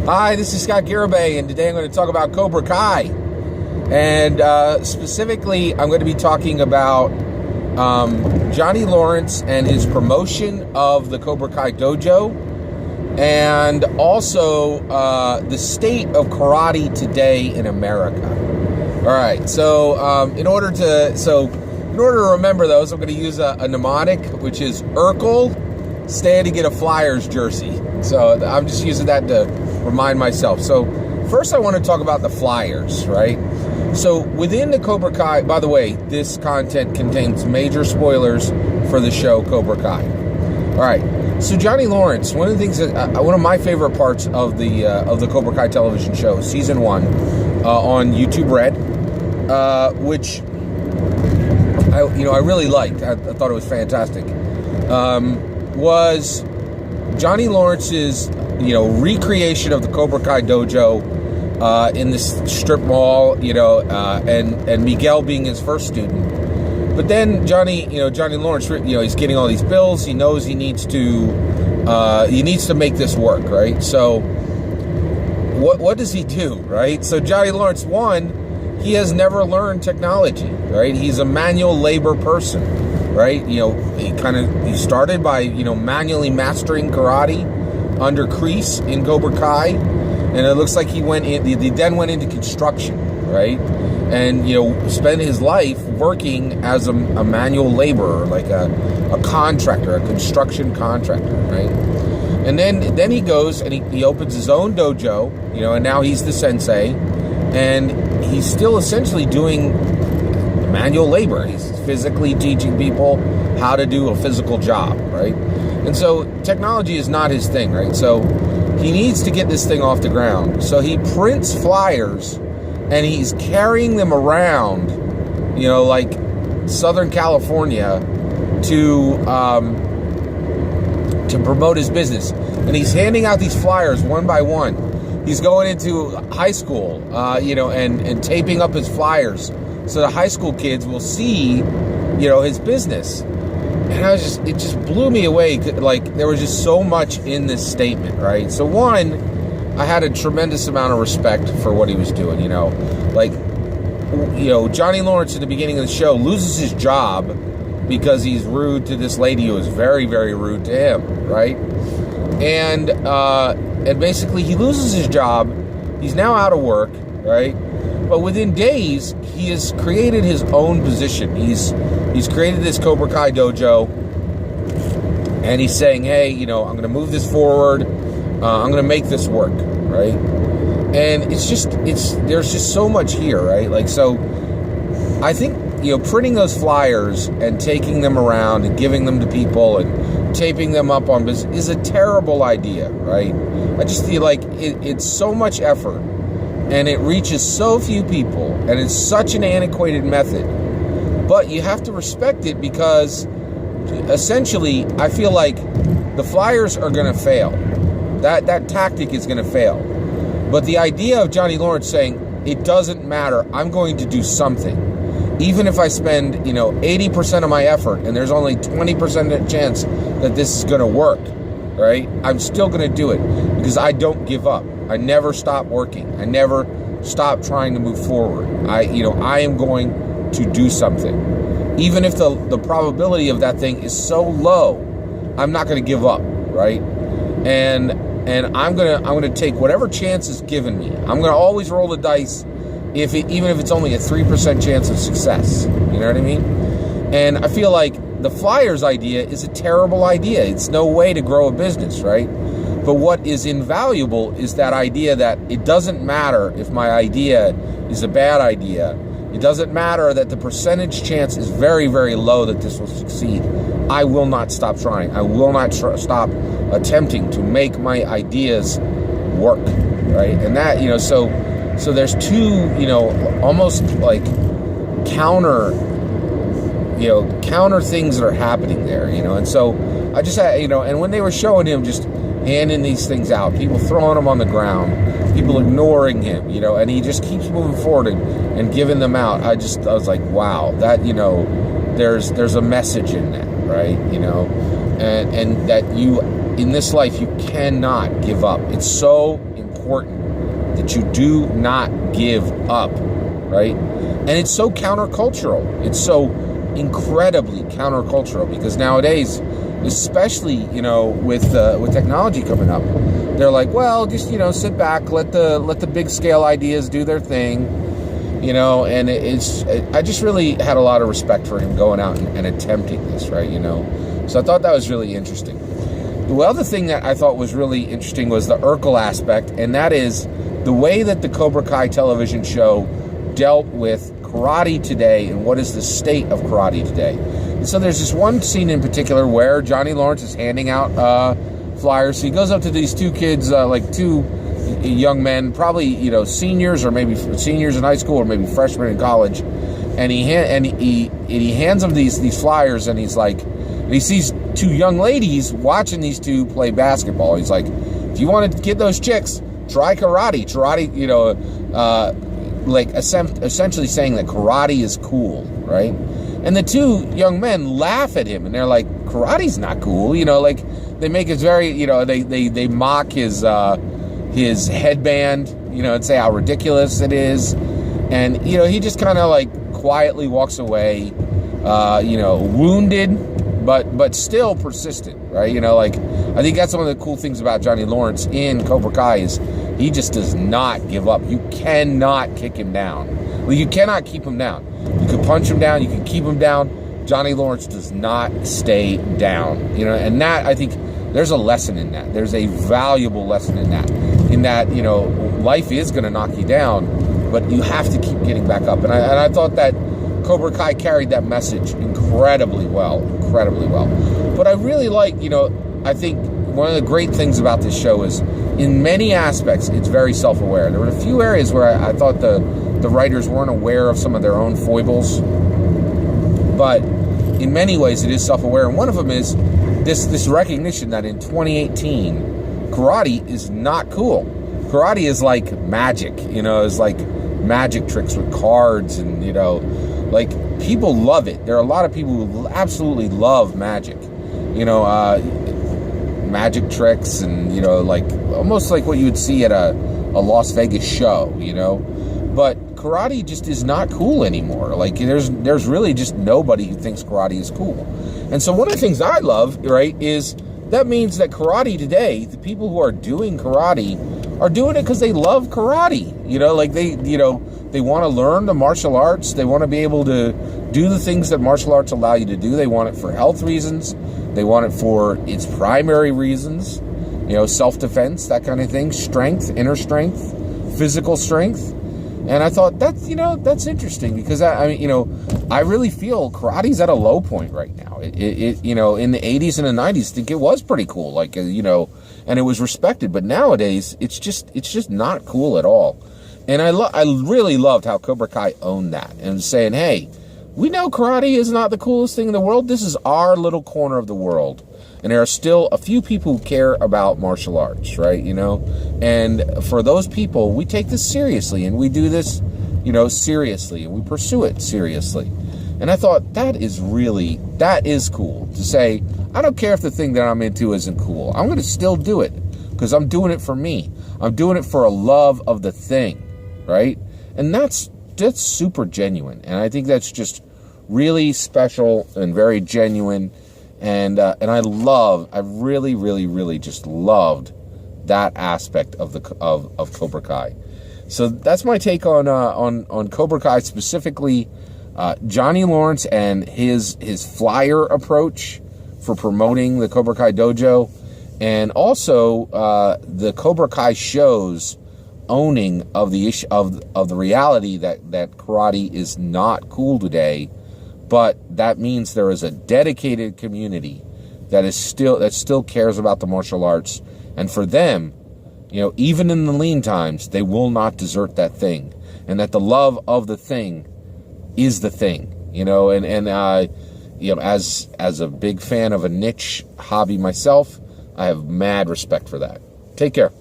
Hi, this is Scott Garibay, and today I'm going to talk about Cobra Kai. And specifically, I'm going to be talking about Johnny Lawrence and his promotion of the Cobra Kai dojo, and also the state of karate today in America. All right, so in order to remember those, I'm going to use a mnemonic, which is Urkel, stay to get a Flyers jersey. So I'm just using that to remind myself. So first I want to talk about the Flyers, right? So within the Cobra Kai, by the way, this content contains major spoilers for the show Cobra Kai. All right, so Johnny Lawrence, one of the things that one of my favorite parts of the Cobra Kai television show, season 1, on YouTube Red, which I really liked. I thought it was fantastic. Was Johnny Lawrence's recreation of the Cobra Kai dojo in this strip mall, and Miguel being his first student. But then Johnny Lawrence, he's getting all these bills. He knows he needs to make this work, right? So what does he do, right? So Johnny Lawrence, he has never learned technology, right? He's a manual labor person, right? He started by manually mastering karate under Kreese in Cobra Kai, and it looks like he then went into construction, right? And spent his life working as a manual laborer, like a contractor, a construction contractor, right? And then he goes and he opens his own dojo, and now he's the sensei, and he's still essentially doing manual labor. He's physically teaching people how to do a physical job, right? And so technology is not his thing, right? So he needs to get this thing off the ground. So he prints flyers and he's carrying them around, like Southern California to promote his business. And he's handing out these flyers one by one. He's going into high school, and taping up his flyers so the high school kids will see, his business. And it just blew me away. Like, there was just so much in this statement, right? So one, I had a tremendous amount of respect for what he was doing, Johnny Lawrence at the beginning of the show loses his job because he's rude to this lady who was very, very rude to him, right? And basically he loses his job. He's now out of work, right? But within days, he has created his own position. He's created this Cobra Kai dojo, and he's saying, hey, I'm going to move this forward. I'm going to make this work, right? And there's just so much here, right? Like, so I think, printing those flyers and taking them around and giving them to people and taping them up on business is a terrible idea, right? I just feel like it's so much effort, and it reaches so few people, and it's such an antiquated method. But you have to respect it, because essentially I feel like the flyers are going to fail. That tactic is going to fail. But the idea of Johnny Lawrence saying, it doesn't matter, I'm going to do something. Even if I spend, 80% of my effort and there's only 20% chance that this is going to work, right? I'm still going to do it, because I don't give up. I never stop working. I never stop trying to move forward. I am going to do something. Even if the probability of that thing is so low, I'm not going to give up, right? And I'm gonna take whatever chance is given me. I'm gonna always roll the dice, even if it's only a 3% chance of success. You know what I mean? And I feel like the Flyers idea is a terrible idea. It's no way to grow a business, right? But what is invaluable is that idea that it doesn't matter if my idea is a bad idea. It doesn't matter that the percentage chance is very, very low that this will succeed. I will not stop trying. I will not stop attempting to make my ideas work, right? And that, so there's two, almost like counter things that are happening there, and so I just had, and when they were showing him just handing these things out, people throwing them on the ground, people ignoring him, and he just keeps moving forward and giving them out. I was like, wow, that, there's a message in that, right? And that in this life, you cannot give up. It's so important important that you do not give up, right? And it's so countercultural. It's so incredibly countercultural because nowadays, especially, with technology coming up, they're like, well, just, sit back, let the big scale ideas do their thing, and I just really had a lot of respect for him going out and attempting this, right? So I thought that was really interesting. The other thing that I thought was really interesting was the Urkel aspect, and that is the way that the Cobra Kai television show dealt with karate today and what is the state of karate today. And so there's this one scene in particular where Johnny Lawrence is handing out flyers. So he goes up to these two kids, like two young men, probably seniors or maybe seniors in high school or maybe freshmen in college, and he hands them these flyers, and he's like, and he sees two young ladies watching these two play basketball. He's like, if you want to get those chicks, try karate. Essentially saying that karate is cool, right? And the two young men laugh at him, and they're like, karate's not cool, they make it very, they mock his headband, and say how ridiculous it is. And, he just kind of like quietly walks away, wounded, but still persistent, right? I think that's one of the cool things about Johnny Lawrence in Cobra Kai is he just does not give up. You cannot kick him down. Well, you cannot keep him down. You can punch him down. You can keep him down. Johnny Lawrence does not stay down. And that, I think, there's a lesson in that. There's a valuable lesson in that. Life is going to knock you down, but you have to keep getting back up. And I thought that Cobra Kai carried that message incredibly well. But I really like, I think one of the great things about this show is, in many aspects, it's very self-aware. There were a few areas where I thought the writers weren't aware of some of their own foibles, but in many ways it is self-aware. And one of them is this recognition that in 2018, karate is not cool. Karate is like magic, it's like magic tricks with cards, and people love it. There are a lot of people who absolutely love magic, magic tricks, and almost like what you would see at a Las Vegas show, but karate just is not cool anymore. There's really just nobody who thinks karate is cool. And so one of the things I love, right, is that means that karate today, the people who are doing karate are doing it because they love karate. They want to learn the martial arts. They want to be able to do the things that martial arts allow you to do. They want it for health reasons. They want it for its primary reasons, self-defense, that kind of thing, strength, inner strength, physical strength. And I thought that's interesting because I really feel karate's at a low point right now. It in the 80s and the 90s, I think it was pretty cool, and it was respected. But nowadays, it's just not cool at all. And I really loved how Cobra Kai owned that and saying, hey, we know karate is not the coolest thing in the world. This is our little corner of the world. And there are still a few people who care about martial arts, right? And for those people, we take this seriously, and we do this, seriously, and we pursue it seriously. And I thought that is cool to say, I don't care if the thing that I'm into isn't cool. I'm going to still do it because I'm doing it for me. I'm doing it for a love of the thing, right? And that's super genuine. And I think that's just really special and very genuine. And I really, really, really just loved that aspect of Cobra Kai. So that's my take on Cobra Kai, specifically Johnny Lawrence and his flyer approach for promoting the Cobra Kai dojo, and also the Cobra Kai shows owning of the issue of the reality that karate is not cool today. But that means there is a dedicated community that still cares about the martial arts. And for them, even in the lean times, they will not desert that thing. And that the love of the thing is the thing. As a big fan of a niche hobby myself, I have mad respect for that. Take care.